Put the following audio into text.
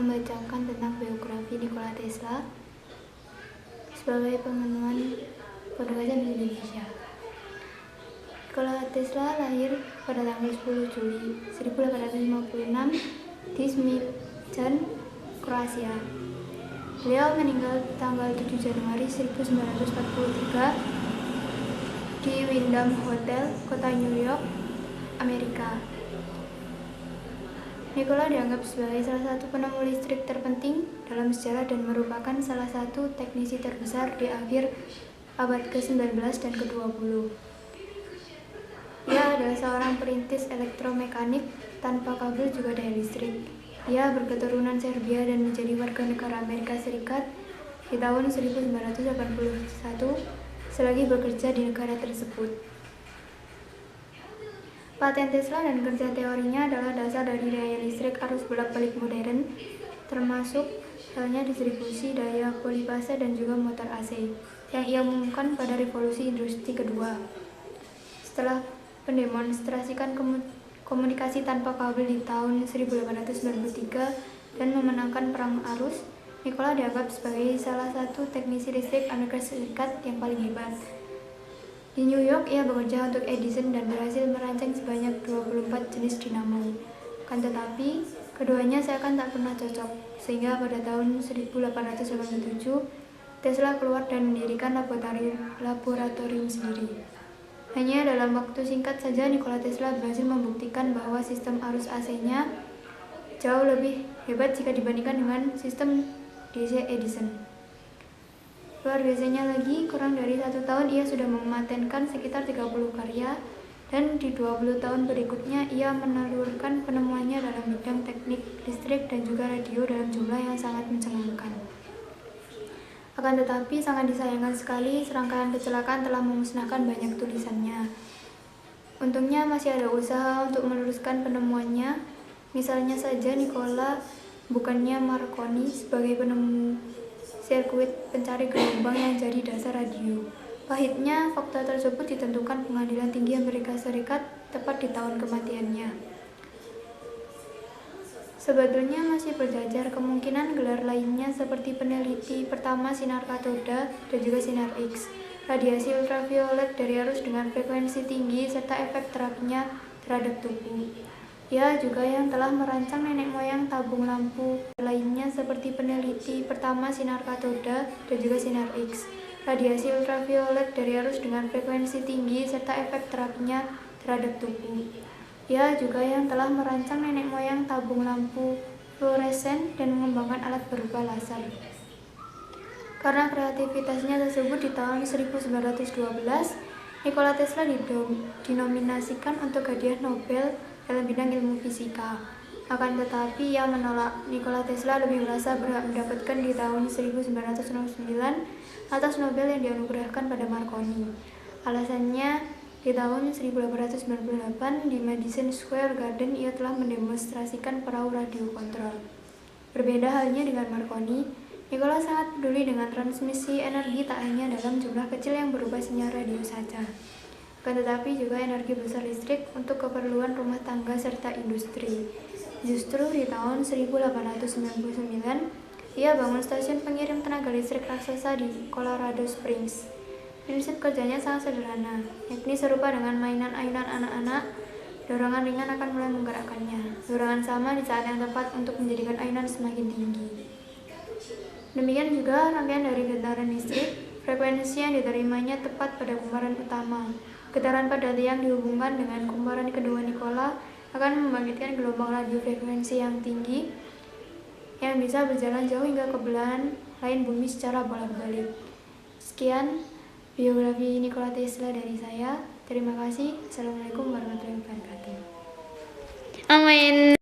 membacakan tentang biografi Nikola Tesla sebagai penemuan penugasan di Indonesia. Nikola Tesla lahir pada tanggal 10 Juli 1856 di Smiljan, Kroasia. Beliau meninggal tanggal 7 Januari 1943 di Wyndham Hotel, kota New York, Amerika. Nikola dianggap sebagai salah satu penemu listrik terpenting dalam sejarah dan merupakan salah satu teknisi terbesar di akhir abad ke-19 dan ke-20. Ia adalah seorang perintis elektromekanik tanpa kabel juga daya listrik. Ia berketurunan Serbia dan menjadi warga negara Amerika Serikat di tahun 1981 selagi bekerja di negara tersebut. Paten Tesla dan kerja teorinya adalah dasar dari daya listrik arus bolak-balik modern, termasuk halnya distribusi daya polifase dan juga motor AC, yang ia umumkan pada revolusi industri kedua. Setelah mendemonstrasikan komunikasi tanpa kabel di tahun 1893 dan memenangkan perang arus, Nikola dianggap sebagai salah satu teknisi listrik Amerika Serikat yang paling hebat. Di New York, ia bekerja untuk Edison dan berhasil merancang sebanyak 24 jenis dinamo. Akan tetapi, keduanya seakan tak pernah cocok, sehingga pada tahun 1887, Tesla keluar dan mendirikan laboratorium sendiri. Hanya dalam waktu singkat saja, Nikola Tesla berhasil membuktikan bahwa sistem arus AC-nya jauh lebih hebat jika dibandingkan dengan sistem DC Edison. Luar biasanya lagi, kurang dari 1 tahun ia sudah mematenkan sekitar 30 karya, dan di 20 tahun berikutnya ia menelurkan penemuannya dalam bidang teknik listrik dan juga radio dalam jumlah yang sangat mencengangkan. Akan tetapi sangat disayangkan sekali, serangkaian kecelakaan telah memusnahkan banyak tulisannya. Untungnya masih ada usaha untuk meneruskan penemuannya. Misalnya saja Nikola bukannya Marconi sebagai penemu sirkuit pencari gelombang yang jadi dasar radio. Pahitnya, fakta tersebut ditentukan Pengadilan Tinggi Amerika Serikat tepat di tahun kematiannya. Sebetulnya masih berjajar kemungkinan gelar lainnya seperti peneliti pertama sinar katoda dan juga sinar X, radiasi ultraviolet dari arus dengan frekuensi tinggi, serta efek terapinya terhadap tubuh. Ia juga yang telah merancang nenek moyang tabung lampu lainnya seperti peneliti pertama sinar katoda dan juga sinar X, radiasi ultraviolet dari arus dengan frekuensi tinggi, serta efek terapinya terhadap tubuh. Ia juga yang telah merancang nenek moyang tabung lampu fluoresen dan mengembangkan alat berupa laser. Karena kreativitasnya tersebut di tahun 1912, Nikola Tesla dinominasikan untuk hadiah Nobel dalam bidang ilmu fisika. Akan tetapi ia menolak. Nikola Tesla lebih merasa berhak mendapatkan di tahun 1909 atas Nobel yang dianugerahkan pada Marconi. Alasannya, di tahun 1898 di Madison Square Garden ia telah mendemonstrasikan perahu radio kontrol. Berbeda halnya dengan Marconi, Nikola sangat peduli dengan transmisi energi tak hanya dalam jumlah kecil yang berupa sinyal radio saja, akan tetapi juga energi besar listrik untuk keperluan rumah tangga serta industri. Justru di tahun 1899, ia bangun stasiun pengirim tenaga listrik raksasa di Colorado Springs. Prinsip kerjanya sangat sederhana, yakni serupa dengan mainan ayunan anak-anak. Dorongan ringan akan mulai menggerakkannya. Dorongan sama di saat yang tepat untuk menjadikan ayunan semakin tinggi. Demikian juga rangkaian dari getaran listrik. Frekuensi yang diterimanya tepat pada kumparan utama. Getaran pada tiang dihubungkan dengan kumparan kedua Nikola akan membangkitkan gelombang radio frekuensi yang tinggi yang bisa berjalan jauh hingga ke belahan lain bumi secara bolak-balik. Sekian biografi Nikola Tesla dari saya. Terima kasih. Assalamualaikum warahmatullahi wabarakatuh. Amin.